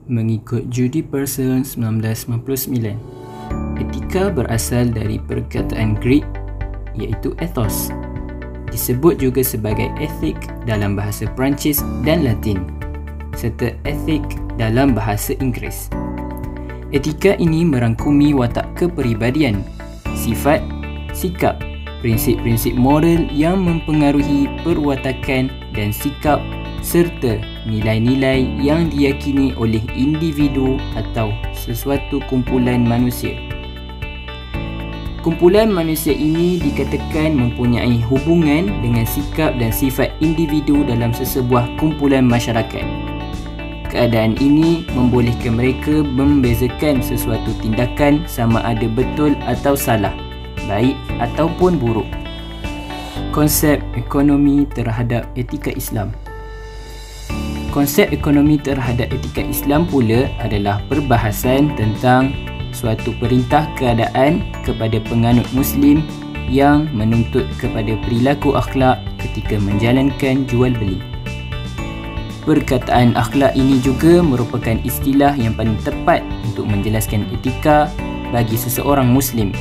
Mengikut Judy Person 1999, etika berasal dari perkataan Greek iaitu ethos. Disebut juga sebagai ethic dalam bahasa Perancis dan Latin, serta ethic dalam bahasa Inggeris. Etika ini merangkumi watak kepribadian, sifat, sikap, prinsip-prinsip moral yang mempengaruhi perwatakan dan sikap serta nilai-nilai yang diyakini oleh individu atau sesuatu kumpulan manusia. Kumpulan manusia ini dikatakan mempunyai hubungan dengan sikap dan sifat individu dalam sesebuah kumpulan masyarakat. Keadaan ini membolehkan mereka membezakan sesuatu tindakan sama ada betul atau salah, baik ataupun buruk. Konsep ekonomi terhadap etika Islam. Konsep ekonomi terhadap etika Islam pula adalah perbahasan tentang suatu perintah keadaan kepada penganut Muslim yang menuntut kepada perilaku akhlak ketika menjalankan jual beli. Perkataan akhlak ini juga merupakan istilah yang paling tepat untuk menjelaskan etika bagi seseorang Muslim.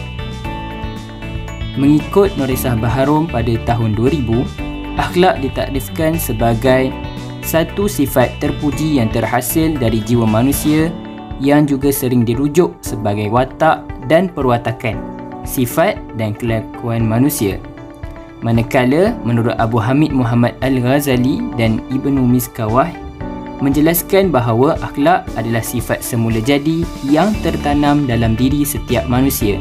Mengikut Noresah Baharom pada tahun 2000, akhlak ditakrifkan sebagai satu sifat terpuji yang terhasil dari jiwa manusia yang juga sering dirujuk sebagai watak dan perwatakan, sifat dan kelakuan manusia. Manakala menurut Abu Hamid Muhammad Al-Ghazali dan Ibnu Miskawah menjelaskan bahawa akhlak adalah sifat semula jadi yang tertanam dalam diri setiap manusia.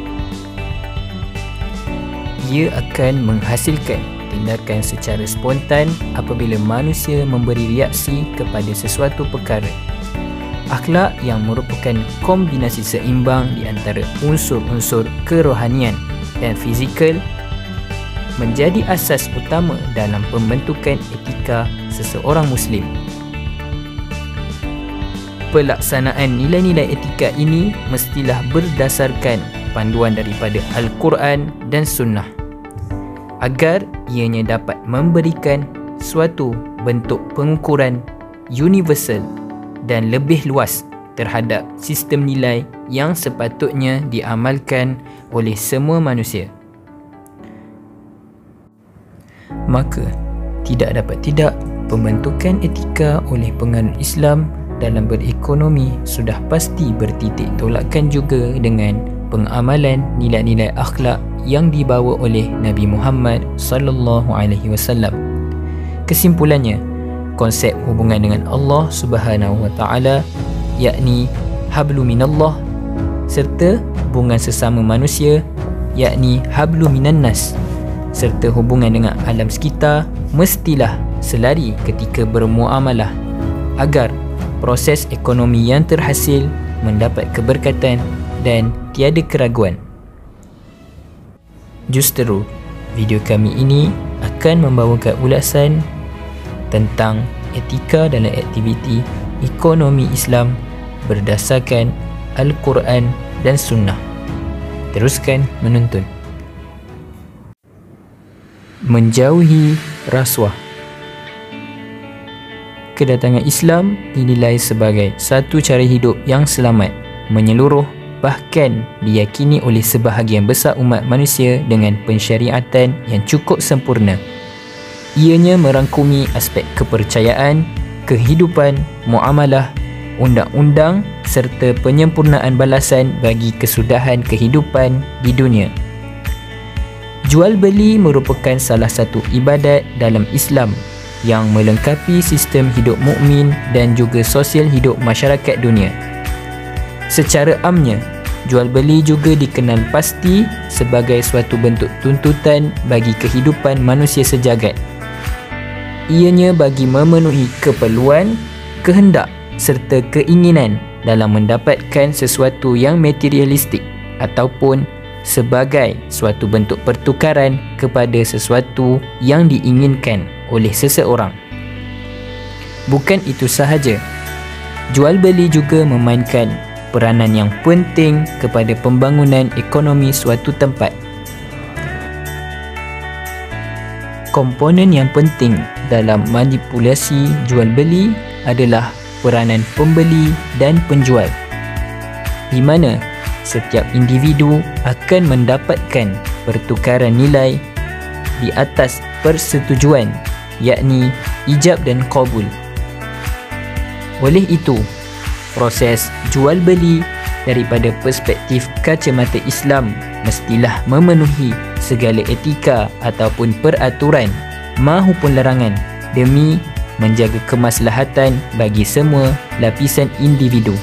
Ia akan menghasilkan tindakan secara spontan apabila manusia memberi reaksi kepada sesuatu perkara. Akhlak yang merupakan kombinasi seimbang di antara unsur-unsur kerohanian dan fizikal menjadi asas utama dalam pembentukan etika seseorang Muslim. Pelaksanaan nilai-nilai etika ini mestilah berdasarkan panduan daripada Al-Quran dan Sunnah, agar ianya dapat memberikan suatu bentuk pengukuran universal dan lebih luas terhadap sistem nilai yang sepatutnya diamalkan oleh semua manusia. Maka, tidak dapat tidak, pembentukan etika oleh penganut Islam dalam berekonomi sudah pasti bertitik tolakkan juga dengan pengamalan nilai-nilai akhlak yang dibawa oleh Nabi Muhammad sallallahu alaihi wasallam. Kesimpulannya, konsep hubungan dengan Allah Subhanahu wa taala, yakni hablu minallah, serta hubungan sesama manusia, yakni hablu minan nas, serta hubungan dengan alam sekitar mestilah selari ketika bermuamalah agar proses ekonomi yang terhasil mendapat keberkatan dan tiada keraguan. Justeru, video kami ini akan membawakan ulasan tentang etika dalam aktiviti ekonomi Islam berdasarkan Al-Quran dan Sunnah. Teruskan menonton. Menjauhi rasuah. Kedatangan Islam dinilai sebagai satu cara hidup yang selamat, menyeluruh, bahkan diyakini oleh sebahagian besar umat manusia dengan pensyariatan yang cukup sempurna. Ianya merangkumi aspek kepercayaan, kehidupan, muamalah, undang-undang serta penyempurnaan balasan bagi kesudahan kehidupan di dunia. Jual beli merupakan salah satu ibadat dalam Islam yang melengkapi sistem hidup mukmin dan juga sosial hidup masyarakat dunia. Secara amnya, jual beli juga dikenal pasti sebagai suatu bentuk tuntutan bagi kehidupan manusia sejagat. Ianya bagi memenuhi keperluan, kehendak serta keinginan dalam mendapatkan sesuatu yang materialistik ataupun sebagai suatu bentuk pertukaran kepada sesuatu yang diinginkan oleh seseorang. Bukan itu sahaja, jual beli juga memainkan peranan yang penting kepada pembangunan ekonomi suatu tempat. Komponen yang penting dalam manipulasi jual beli adalah peranan pembeli dan penjual, di mana setiap individu akan mendapatkan pertukaran nilai di atas persetujuan, yakni ijab dan qabul. Oleh itu, proses jual beli daripada perspektif kacamata Islam mestilah memenuhi segala etika ataupun peraturan mahupun larangan demi menjaga kemaslahatan bagi semua lapisan individu.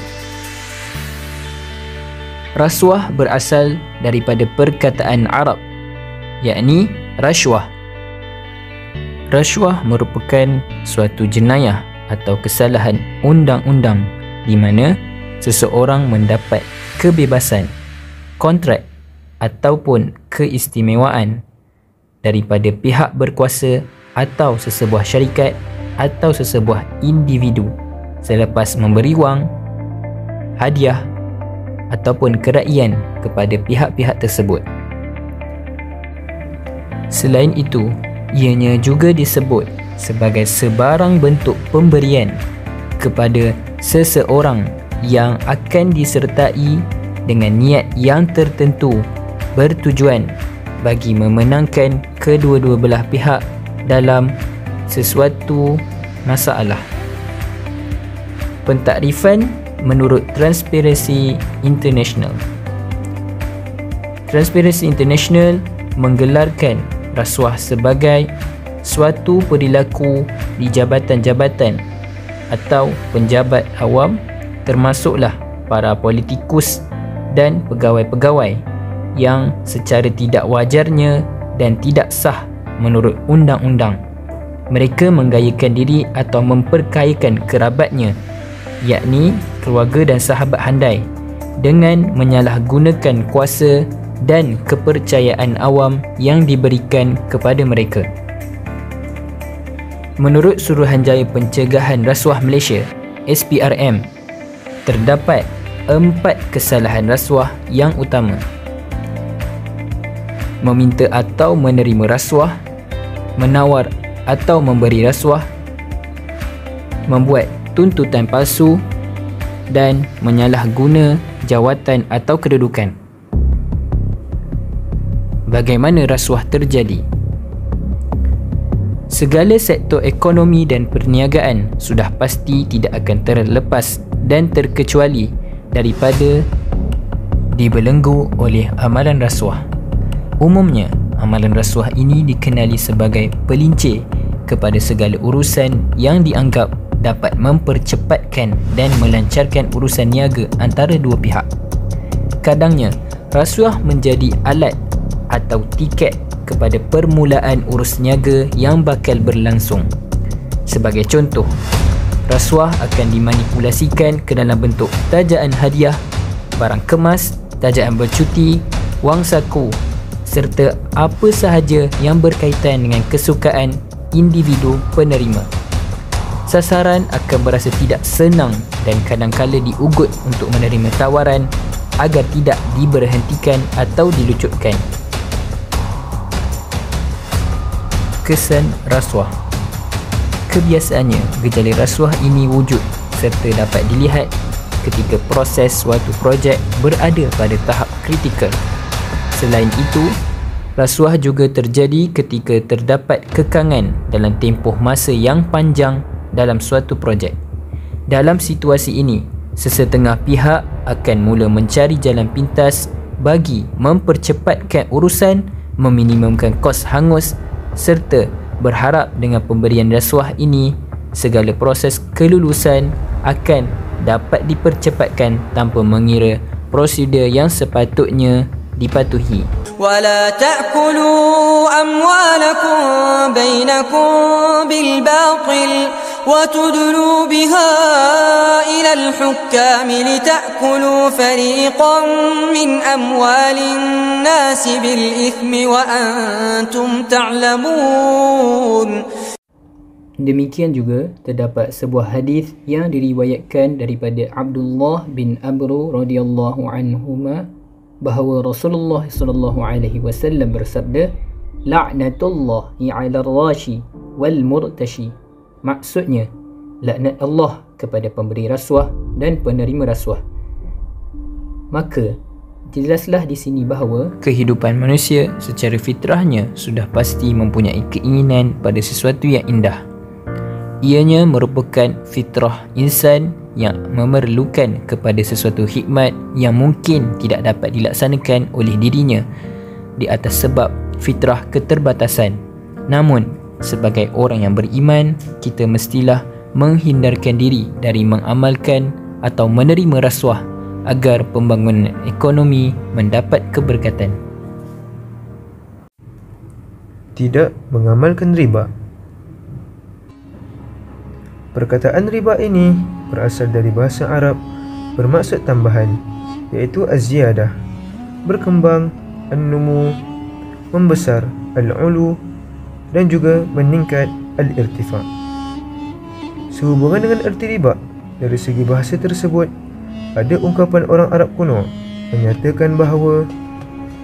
Rasuah berasal daripada perkataan Arab, yakni rashwah. Rashwah merupakan suatu jenayah atau kesalahan undang-undang di mana seseorang mendapat kebebasan, kontrak ataupun keistimewaan daripada pihak berkuasa atau sesebuah syarikat atau sesebuah individu selepas memberi wang, hadiah ataupun keraian kepada pihak-pihak tersebut. Selain itu, ianya juga disebut sebagai sebarang bentuk pemberian kepada seseorang yang akan disertai dengan niat yang tertentu bertujuan bagi memenangkan kedua-dua belah pihak dalam sesuatu masalah. Pentakrifan menurut Transparency International. Transparency International menggelarkan rasuah sebagai suatu perilaku di jabatan-jabatan atau penjabat awam, termasuklah para politikus dan pegawai-pegawai yang secara tidak wajarnya dan tidak sah menurut undang-undang mereka menggayakan diri atau memperkayakan kerabatnya, yakni keluarga dan sahabat handai, dengan menyalahgunakan kuasa dan kepercayaan awam yang diberikan kepada mereka. Menurut Suruhanjaya Pencegahan Rasuah Malaysia (SPRM), terdapat 4 kesalahan rasuah yang utama: meminta atau menerima rasuah, menawar atau memberi rasuah, membuat tuntutan palsu, dan menyalahguna jawatan atau kedudukan. Bagaimana rasuah terjadi? Segala sektor ekonomi dan perniagaan sudah pasti tidak akan terlepas dan terkecuali daripada dibelenggu oleh amalan rasuah. Umumnya, amalan rasuah ini dikenali sebagai pelincir kepada segala urusan yang dianggap dapat mempercepatkan dan melancarkan urusan niaga antara dua pihak. Kadangnya, rasuah menjadi alat atau tiket kepada permulaan urus niaga yang bakal berlangsung. Sebagai contoh, rasuah akan dimanipulasikan ke dalam bentuk tajaan hadiah, barang kemas, tajaan bercuti, wang saku serta apa sahaja yang berkaitan dengan kesukaan individu penerima. Sasaran akan berasa tidak senang dan kadang-kala diugut untuk menerima tawaran agar tidak diberhentikan atau dilucutkan. Kesan rasuah. Kebiasaannya, gejala rasuah ini wujud serta dapat dilihat ketika proses suatu projek berada pada tahap kritikal. Selain itu, rasuah juga terjadi ketika terdapat kekangan dalam tempoh masa yang panjang dalam suatu projek. Dalam situasi ini, sesetengah pihak akan mula mencari jalan pintas bagi mempercepatkan urusan, meminimumkan kos hangus serta berharap dengan pemberian rasuah ini segala proses kelulusan akan dapat dipercepatkan tanpa mengira prosedur yang sepatutnya dipatuhi. ولا تأكلوا أموالكم بينكم بالباطل وتدلوا بها إلى الحكام لتأكلوا فريقا من أموال الناس بالإثم وأنتم تعلمون. Demikian juga terdapat sebuah hadis yang diriwayatkan daripada Abdullah bin Amr radhiyallahu anhuma bahawa Rasulullah sallallahu alaihi wasallam bersabda, la'natullahi 'alal rashi wal murtashi. Maksudnya, laknat Allah kepada pemberi rasuah dan penerima rasuah. Maka jelaslah di sini bahawa kehidupan manusia secara fitrahnya sudah pasti mempunyai keinginan pada sesuatu yang indah. Ianya merupakan fitrah insan yang memerlukan kepada sesuatu hikmat yang mungkin tidak dapat dilaksanakan oleh dirinya di atas sebab fitrah keterbatasan. Namun, sebagai orang yang beriman, kita mestilah menghindarkan diri dari mengamalkan atau menerima rasuah agar pembangunan ekonomi mendapat keberkatan. Tidak mengamalkan riba. Perkataan riba ini berasal dari bahasa Arab bermaksud tambahan, iaitu az-ziyadah, berkembang, an-numu, membesar, al-ulu, dan juga meningkat, al-irtifa. Sehubungan dengan erti riba, dari segi bahasa tersebut, ada ungkapan orang Arab kuno menyatakan bahawa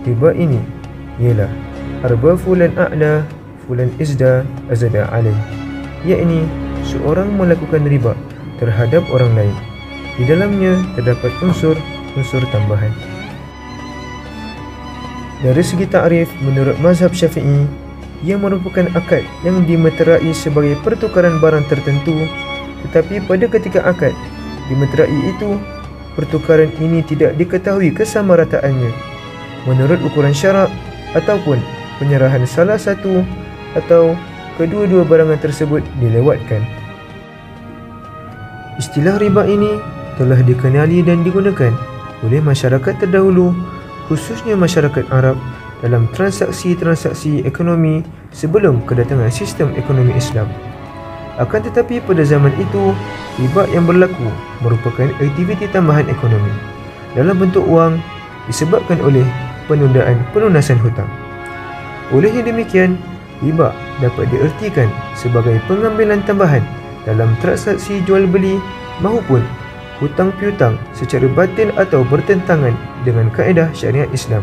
riba ini ialah arba fulan a'la, fulan izda, azada alaih, iaitu seorang melakukan riba terhadap orang lain. Di dalamnya terdapat unsur tambahan. Dari segi ta'rif, menurut mazhab Syafi'i, ia merupakan akad yang dimeterai sebagai pertukaran barang tertentu, tetapi pada ketika akad dimeterai itu, pertukaran ini tidak diketahui kesamarataannya menurut ukuran syarak ataupun penyerahan salah satu atau kedua-dua barangan tersebut dilewatkan. Istilah riba ini telah dikenali dan digunakan oleh masyarakat terdahulu, khususnya masyarakat Arab, dalam transaksi-transaksi ekonomi sebelum kedatangan sistem ekonomi Islam. Akan tetapi pada zaman itu, riba yang berlaku merupakan aktiviti tambahan ekonomi dalam bentuk wang disebabkan oleh penundaan pelunasan hutang. Oleh yang demikian, riba dapat diertikan sebagai pengambilan tambahan dalam transaksi jual beli maupun hutang piutang secara batil atau bertentangan dengan kaedah syariat Islam.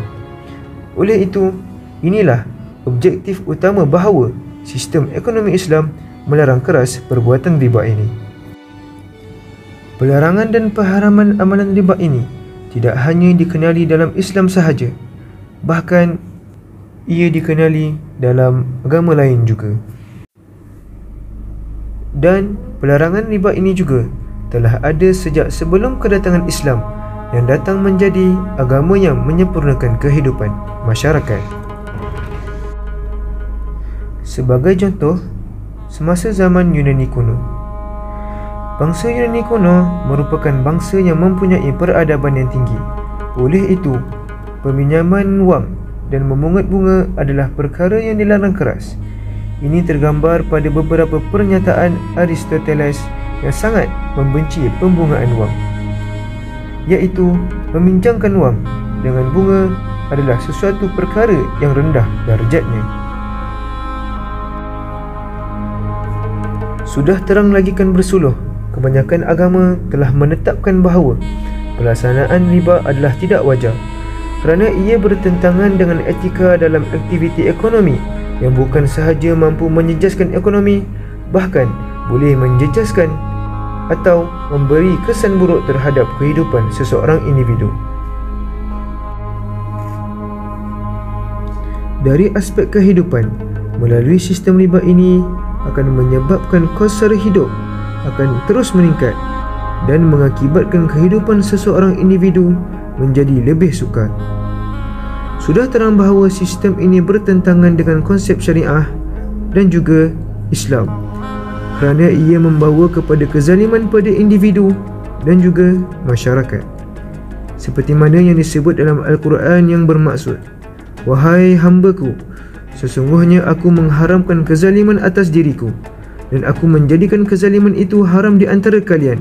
Oleh itu, inilah objektif utama bahawa sistem ekonomi Islam melarang keras perbuatan riba ini. Pelarangan dan pengharaman amalan riba ini tidak hanya dikenali dalam Islam sahaja, bahkan ia dikenali dalam agama lain juga. Dan pelarangan riba ini juga telah ada sejak sebelum kedatangan Islam yang datang menjadi agama yang menyempurnakan kehidupan masyarakat. Sebagai contoh, semasa zaman Yunani kuno, bangsa Yunani kuno merupakan bangsa yang mempunyai peradaban yang tinggi. Oleh itu, peminjaman wang dan memungut bunga adalah perkara yang dilarang keras. Ini tergambar pada beberapa pernyataan Aristoteles yang sangat membenci pembungaan wang, iaitu meminjamkan wang dengan bunga adalah sesuatu perkara yang rendah darjatnya. Sudah terang lagi kan bersuluh, kebanyakan agama telah menetapkan bahawa pelaksanaan riba adalah tidak wajar kerana ia bertentangan dengan etika dalam aktiviti ekonomi yang bukan sahaja mampu menjejaskan ekonomi, bahkan boleh menjejaskan atau memberi kesan buruk terhadap kehidupan seseorang individu. Dari aspek kehidupan, melalui sistem riba ini akan menyebabkan kos sara hidup akan terus meningkat dan mengakibatkan kehidupan seseorang individu menjadi lebih sukar. Sudah terang bahawa sistem ini bertentangan dengan konsep syariah dan juga Islam kerana ia membawa kepada kezaliman pada individu dan juga masyarakat. Seperti mana yang disebut dalam Al-Quran yang bermaksud, "Wahai hamba-Ku, sesungguhnya aku mengharamkan kezaliman atas diriku dan aku menjadikan kezaliman itu haram di antara kalian,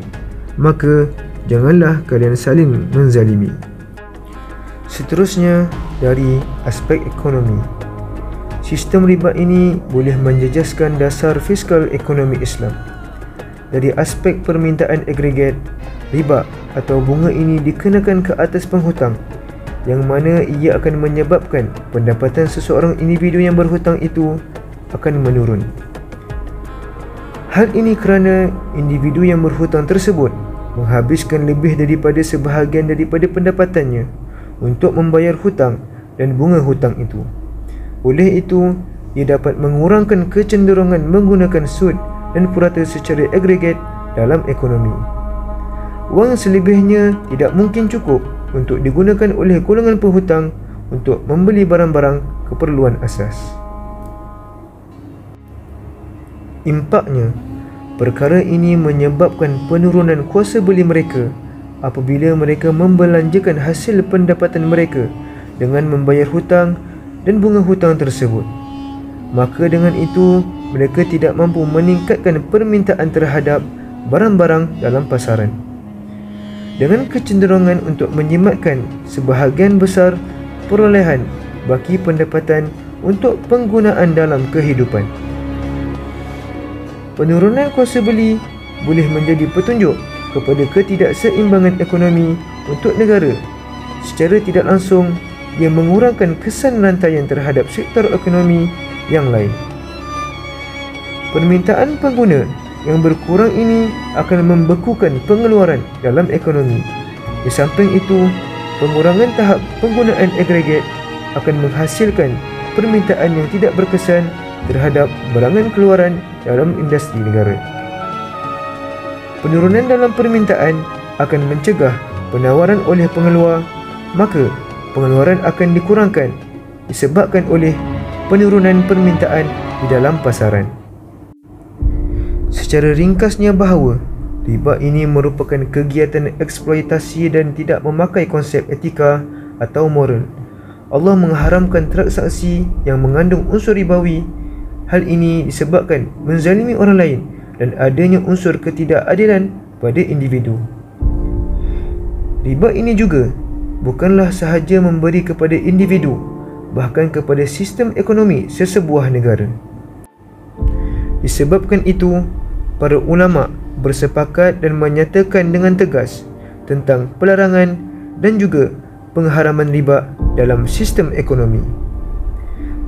maka janganlah kalian saling menzalimi." Seterusnya, dari aspek ekonomi, sistem riba ini boleh menjejaskan dasar fiskal ekonomi Islam. Dari aspek permintaan agregat, riba atau bunga ini dikenakan ke atas penghutang, yang mana ia akan menyebabkan pendapatan seseorang individu yang berhutang itu akan menurun. Hal ini kerana individu yang berhutang tersebut menghabiskan lebih daripada sebahagian daripada pendapatannya untuk membayar hutang dan bunga hutang itu. Oleh itu, ia dapat mengurangkan kecenderungan menggunakan sud dan purata secara agregat dalam ekonomi. Wang selebihnya tidak mungkin cukup untuk digunakan oleh golongan penghutang untuk membeli barang-barang keperluan asas. Impaknya, perkara ini menyebabkan penurunan kuasa beli mereka apabila mereka membelanjakan hasil pendapatan mereka dengan membayar hutang dan bunga hutang tersebut. Maka dengan itu, mereka tidak mampu meningkatkan permintaan terhadap barang-barang dalam pasaran. Dengan kecenderungan untuk menjimatkan sebahagian besar perolehan baki pendapatan untuk penggunaan dalam kehidupan. Penurunan kuasa beli boleh menjadi petunjuk kepada ketidakseimbangan ekonomi untuk negara. Secara tidak langsung, ia mengurangkan kesan rantaian terhadap sektor ekonomi yang lain. Permintaan pengguna yang berkurang ini akan membekukan pengeluaran dalam ekonomi. Di samping itu, pengurangan tahap penggunaan agregat akan menghasilkan permintaan yang tidak berkesan terhadap barangan keluaran dalam industri negara. Penurunan dalam permintaan akan mencegah penawaran oleh pengeluar, maka pengeluaran akan dikurangkan disebabkan oleh penurunan permintaan di dalam pasaran. Secara ringkasnya bahawa riba ini merupakan kegiatan eksploitasi dan tidak memakai konsep etika atau moral. Allah mengharamkan transaksi yang mengandung unsur ribawi. Hal ini disebabkan menzalimi orang lain dan adanya unsur ketidakadilan pada individu. Riba ini juga bukanlah sahaja memberi kepada individu, bahkan kepada sistem ekonomi sesebuah negara. Disebabkan itu, para ulama bersepakat dan menyatakan dengan tegas tentang pelarangan dan juga pengharaman riba dalam sistem ekonomi.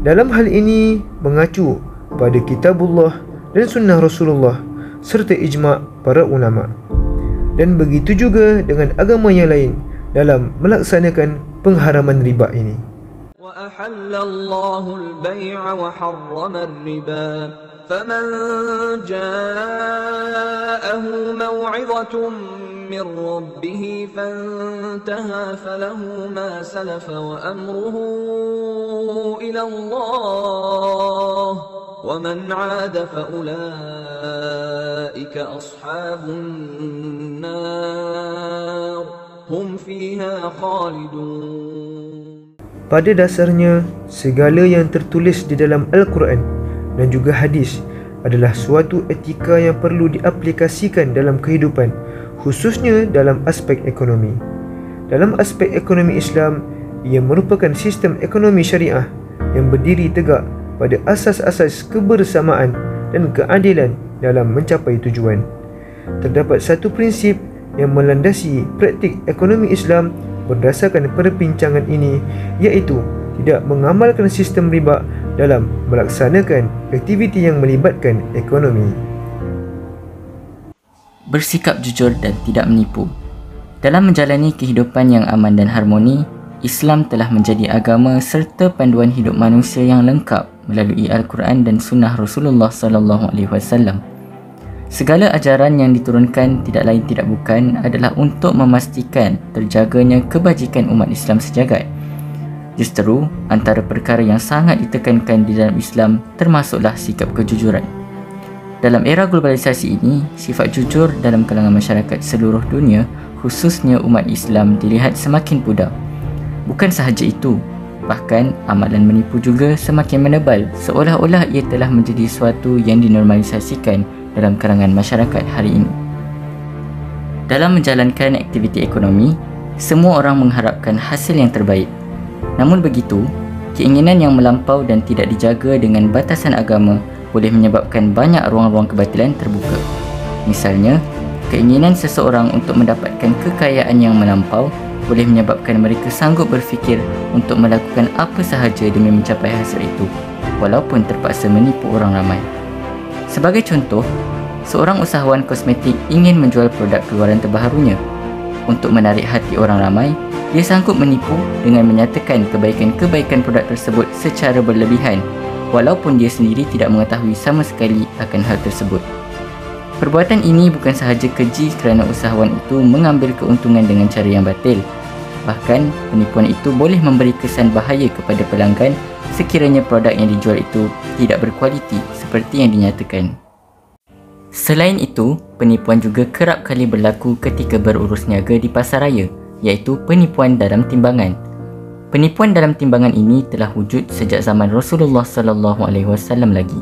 Dalam hal ini mengacu pada kitabullah dan sunnah Rasulullah serta ijma' para ulama. Dan begitu juga dengan agama yang lain dalam melaksanakan pengharaman riba ini. وَأَحَلَّ اللَّهُ الْبَيْعَ وَحَرَّمَ الرِّبَا فَمَنْ جَاءَهُ مَوْعِظَةٌ مِّن رَّبِّهِ فَانْتَهَى فَلَهُ مَا سَلَفَ وَأَمْرُهُ إِلَى اللَّهِ وَمَنْ عَادَ فَأُولَئِكَ أَصْحَابُ النَّارِ هُمْ فِيهَا خَالِدُونَ. Pada dasarnya, segala yang tertulis di dalam Al-Quran dan juga hadis adalah suatu etika yang perlu diaplikasikan dalam kehidupan, khususnya dalam aspek ekonomi. Dalam aspek ekonomi Islam, ia merupakan sistem ekonomi syariah yang berdiri tegak pada asas-asas kebersamaan dan keadilan dalam mencapai tujuan. Terdapat satu prinsip yang melandasi praktik ekonomi Islam berdasarkan perbincangan ini, iaitu tidak mengamalkan sistem riba dalam melaksanakan aktiviti yang melibatkan ekonomi. Bersikap jujur dan tidak menipu. Dalam menjalani kehidupan yang aman dan harmoni, Islam telah menjadi agama serta panduan hidup manusia yang lengkap melalui Al-Quran dan sunnah Rasulullah SAW. Segala ajaran yang diturunkan tidak lain tidak bukan adalah untuk memastikan terjaganya kebajikan umat Islam sejagat. Justeru, antara perkara yang sangat ditekankan di dalam Islam termasuklah sikap kejujuran. Dalam era globalisasi ini, sifat jujur dalam kalangan masyarakat seluruh dunia, khususnya umat Islam, dilihat semakin pudar. Bukan sahaja itu, bahkan amalan menipu juga semakin menebal, seolah-olah ia telah menjadi sesuatu yang dinormalisasikan dalam kalangan masyarakat hari ini. Dalam menjalankan aktiviti ekonomi, semua orang mengharapkan hasil yang terbaik. Namun begitu, keinginan yang melampau dan tidak dijaga dengan batasan agama boleh menyebabkan banyak ruang-ruang kebatilan terbuka. Misalnya, keinginan seseorang untuk mendapatkan kekayaan yang melampau boleh menyebabkan mereka sanggup berfikir untuk melakukan apa sahaja demi mencapai hasil itu, walaupun terpaksa menipu orang ramai. Sebagai contoh, seorang usahawan kosmetik ingin menjual produk keluaran terbaharunya. Untuk menarik hati orang ramai, dia sanggup menipu dengan menyatakan kebaikan-kebaikan produk tersebut secara berlebihan, walaupun dia sendiri tidak mengetahui sama sekali akan hal tersebut. Perbuatan ini bukan sahaja keji kerana usahawan itu mengambil keuntungan dengan cara yang batil. Bahkan, penipuan itu boleh memberi kesan bahaya kepada pelanggan sekiranya produk yang dijual itu tidak berkualiti seperti yang dinyatakan. Selain itu, penipuan juga kerap kali berlaku ketika berurus niaga di pasaraya, iaitu penipuan dalam timbangan. Penipuan dalam timbangan ini telah wujud sejak zaman Rasulullah SAW lagi.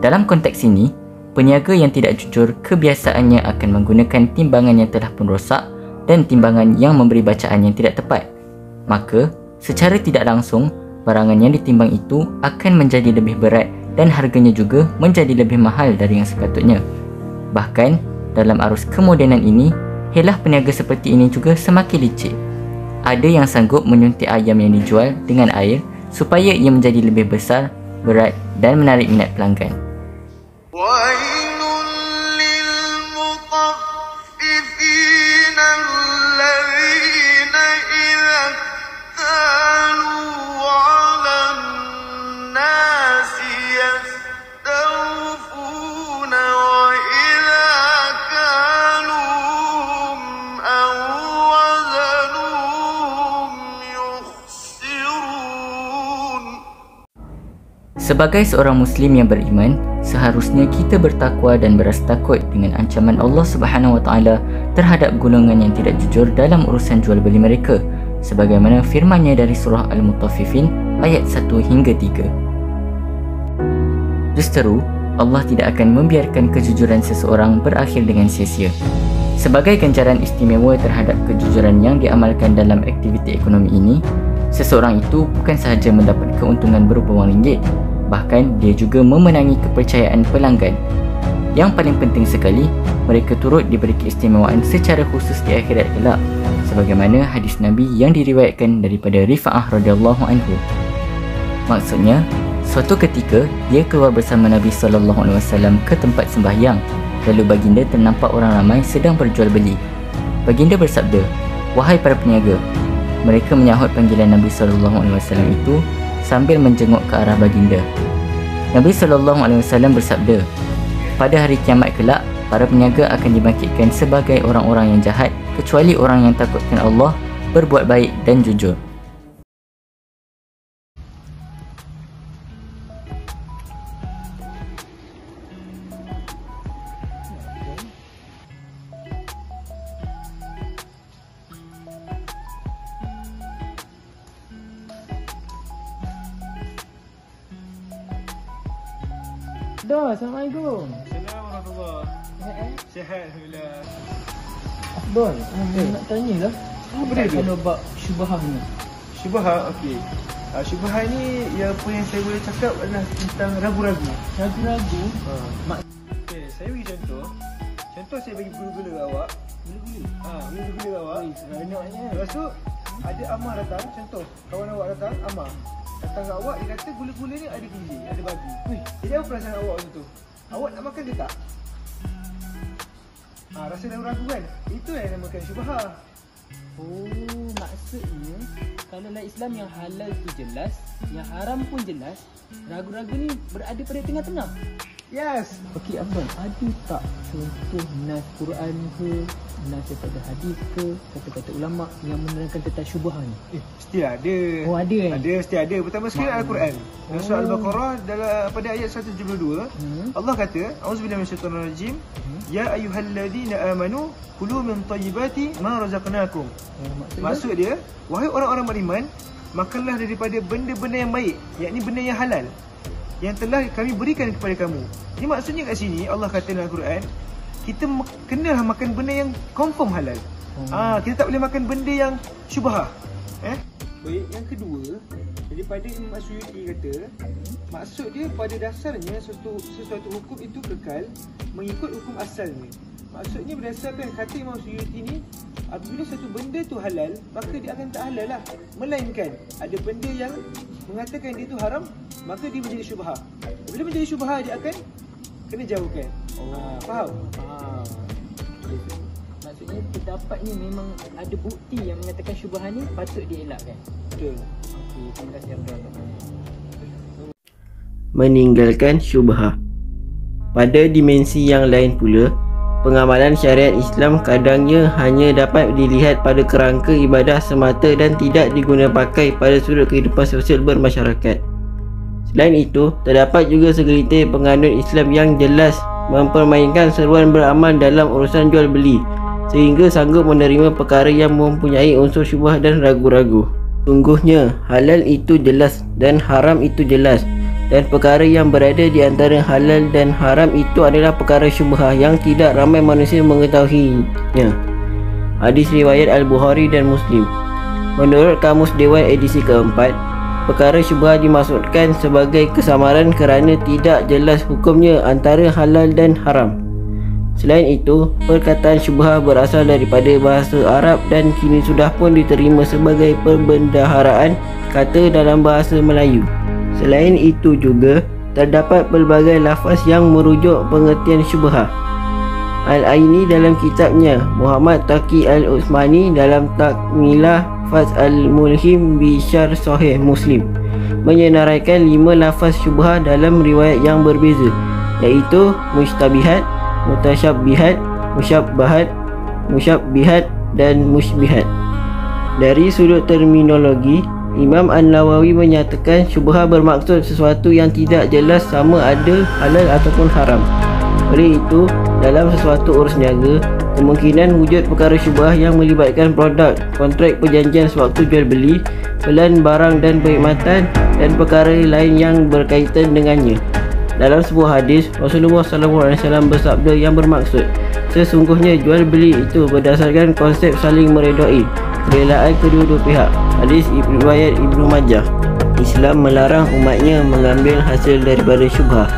Dalam konteks ini, peniaga yang tidak jujur kebiasaannya akan menggunakan timbangan yang telah pun rosak dan timbangan yang memberi bacaan yang tidak tepat. Maka, secara tidak langsung, barangan yang ditimbang itu akan menjadi lebih berat dan harganya juga menjadi lebih mahal dari yang sepatutnya. Bahkan, dalam arus kemodenan ini, helah peniaga seperti ini juga semakin licik. Ada yang sanggup menyuntik ayam yang dijual dengan air supaya ia menjadi lebih besar, berat dan menarik minat pelanggan. Sebagai seorang Muslim yang beriman, seharusnya kita bertakwa dan berasa takut dengan ancaman Allah Subhanahu Wa Taala terhadap golongan yang tidak jujur dalam urusan jual beli mereka, sebagaimana firman-Nya dari surah Al-Mutaffifin ayat 1 hingga 3. Justeru, Allah tidak akan membiarkan kejujuran seseorang berakhir dengan sia-sia. Sebagai ganjaran istimewa terhadap kejujuran yang diamalkan dalam aktiviti ekonomi ini, seseorang itu bukan sahaja mendapat keuntungan berupa wang ringgit, bahkan dia juga memenangi kepercayaan pelanggan. Yang paling penting sekali, mereka turut diberi keistimewaan secara khusus di akhirat kelak, sebagaimana hadis Nabi yang diriwayatkan daripada Rifa'ah radhiyallahu anhu. Maksudnya, suatu ketika dia keluar bersama Nabi SAW ke tempat sembahyang, lalu baginda ternampak orang ramai sedang berjual beli. Baginda bersabda, "Wahai para peniaga." Mereka menyahut panggilan Nabi SAW itu sambil menjenguk ke arah baginda. Nabi SAW bersabda, "Pada hari kiamat kelak, para peniaga akan dibangkitkan sebagai orang-orang yang jahat, kecuali orang yang takutkan Allah, berbuat baik dan jujur." Dah, Assalamualaikum. Assalamualaikum warahmatullahi. Sihat alhamdulillah. Abang, nak tanya lah. Apa dia tu? Kalau bab syubhah ni. Syubhah, okey. Syubhah ni yang apa yang saya boleh cakap adalah tentang ragu-ragu. Ragu-ragu. Okey, saya bagi contoh. Contoh saya bagi gula-gula kat awak. Gula-gula. Gula-gula kat awak. Sebenarnya. Lepas tu ada Amar datang, contoh kawan awak datang, Amar datang kat awak, dia kata gula-gula ni ada gizi, ada babi. Jadi apa perasaan awak macam tu? Awak nak makan ke tak? Rasa ragu-ragu kan? Itu yang namakan syubhah. Oh, maksudnya kalau dalam Islam yang halal tu jelas, yang haram pun jelas, ragu-ragu ni berada pada tengah-tengah. Yes. Okey abang, ada tak contoh nas Quran ke, nas daripada hadis ke, kata-kata ulama yang menerangkan tentang syubhah ni? Mesti ada. Oh, ada kan? Ada, mesti ada. Pertama sekali Al-Quran. Dalam surah Al-Baqarah pada ayat 172, Allah kata, A'udzubillahi minasyaitonirrajim, ya ayyuhalladzina amanu kulu min thayyibati ma razaqnakum. Maksud dia, wahai orang-orang beriman, makanlah daripada benda-benda yang baik, yakni benda yang halal yang telah kami berikan kepada kamu. Ini maksudnya kat sini Allah kata dalam Al-Quran, kita kenalah makan benda yang confirm halal. Kita tak boleh makan benda yang syubhah. Baik, yang kedua, daripada Imam Asyuyuti kata, maksud dia pada dasarnya sesuatu hukum itu kekal mengikut hukum asalnya. Maksudnya berdasarkan kata Imam Asyuyuti ni, apabila satu benda tu halal, maka dia akan tak halal lah. Melainkan ada benda yang mengatakan dia tu haram, maka dia menjadi syubhah. Bila menjadi syubhah, dia akan kena jauhkan. Faham? Maksudnya pendapat ni memang ada bukti yang menyatakan syubhat ni patut dielakkan. Betul. Okey, terima kasih Abdul. Meninggalkan syubhah. Pada dimensi yang lain pula, pengamalan syariat Islam kadangnya hanya dapat dilihat pada kerangka ibadah semata dan tidak diguna pakai pada sudut kehidupan sosial bermasyarakat. Selain itu, terdapat juga segelintir penganut Islam yang jelas mempermainkan seruan beramal dalam urusan jual beli sehingga sanggup menerima perkara yang mempunyai unsur syubhah dan ragu-ragu. Sungguhnya, halal itu jelas dan haram itu jelas. Dan perkara yang berada di antara halal dan haram itu adalah perkara syubhah yang tidak ramai manusia mengetahuinya. Hadis riwayat Al-Bukhari dan Muslim. Menurut Kamus Dewan edisi keempat, perkara syubhah dimaksudkan sebagai kesamaran kerana tidak jelas hukumnya antara halal dan haram. Selain itu, perkataan syubhah berasal daripada bahasa Arab dan kini sudah pun diterima sebagai perbendaharaan kata dalam bahasa Melayu. Selain itu juga, terdapat pelbagai lafaz yang merujuk pengertian syubhah. Al-Aini dalam kitabnya, Muhammad Taqi Al-Utsmani dalam Takmilah Faz Al-Mulhim bi Syarh Sahih Muslim menyenaraikan 5 lafaz syubhah dalam riwayat yang berbeza, iaitu mustabihat, mutasyabbihat, musyabbahat, musyabbihat dan musybihat. Dari sudut terminologi, Imam An-Nawawi menyatakan syubhah bermaksud sesuatu yang tidak jelas sama ada halal ataupun haram. Oleh itu, dalam sesuatu urus niaga, kemungkinan wujud perkara syubhah yang melibatkan produk, kontrak perjanjian sewaktu jual beli, pelan barang dan perkhidmatan dan perkara lain yang berkaitan dengannya. Dalam sebuah hadis, Rasulullah SAW bersabda yang bermaksud, sesungguhnya jual beli itu berdasarkan konsep saling meredai, kerelaan kedua-dua pihak. Hadis riwayat Ibnu Majah. Islam melarang umatnya mengambil hasil daripada syubhah.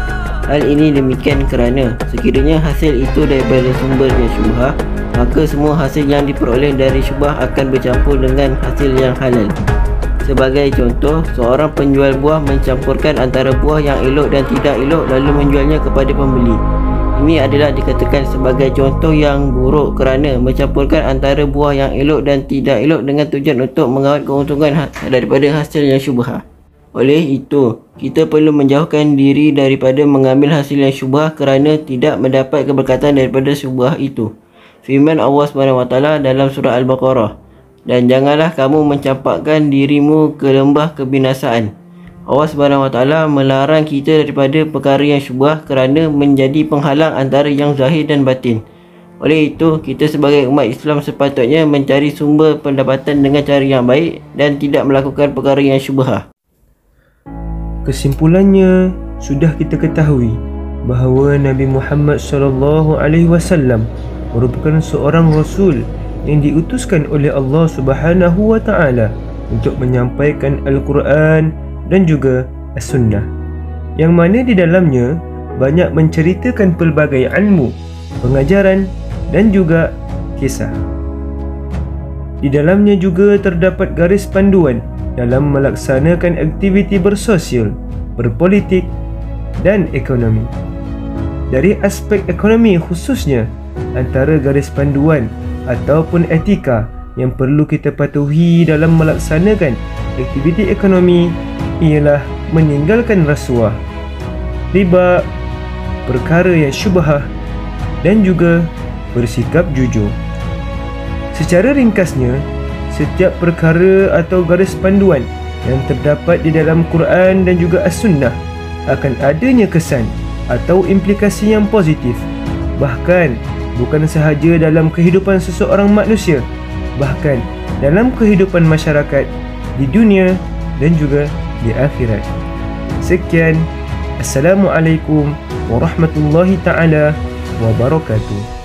Hal ini demikian kerana sekiranya hasil itu daripada sumbernya syubhah, maka semua hasil yang diperoleh dari syubhah akan bercampur dengan hasil yang halal. Sebagai contoh, seorang penjual buah mencampurkan antara buah yang elok dan tidak elok lalu menjualnya kepada pembeli. Ini adalah dikatakan sebagai contoh yang buruk kerana mencampurkan antara buah yang elok dan tidak elok dengan tujuan untuk mengawal keuntungan daripada hasil yang syubhah. Oleh itu, kita perlu menjauhkan diri daripada mengambil hasil yang syubhah kerana tidak mendapat keberkatan daripada syubhah itu. Firman Allah SWT dalam surah Al-Baqarah, dan janganlah kamu mencampakkan dirimu ke lembah kebinasaan. Allah SWT melarang kita daripada perkara yang syubhah kerana menjadi penghalang antara yang zahir dan batin. Oleh itu, kita sebagai umat Islam sepatutnya mencari sumber pendapatan dengan cara yang baik dan tidak melakukan perkara yang syubhah. Kesimpulannya, sudah kita ketahui bahawa Nabi Muhammad SAW merupakan seorang Rasul yang diutuskan oleh Allah Subhanahu wa Ta'ala untuk menyampaikan Al-Quran dan juga As-Sunnah, yang mana di dalamnya banyak menceritakan pelbagai ilmu, pengajaran dan juga kisah. Di dalamnya juga terdapat garis panduan dalam melaksanakan aktiviti bersosial, berpolitik dan ekonomi. Dari aspek ekonomi khususnya, antara garis panduan ataupun etika yang perlu kita patuhi dalam melaksanakan aktiviti ekonomi ialah meninggalkan rasuah, riba, perkara yang syubhah dan juga bersikap jujur. Secara ringkasnya, setiap perkara atau garis panduan yang terdapat di dalam Quran dan juga As-Sunnah akan adanya kesan atau implikasi yang positif, bahkan bukan sahaja dalam kehidupan seseorang manusia, bahkan dalam kehidupan masyarakat di dunia dan juga di akhirat. Sekian, Assalamualaikum warahmatullahi taala wabarakatuh.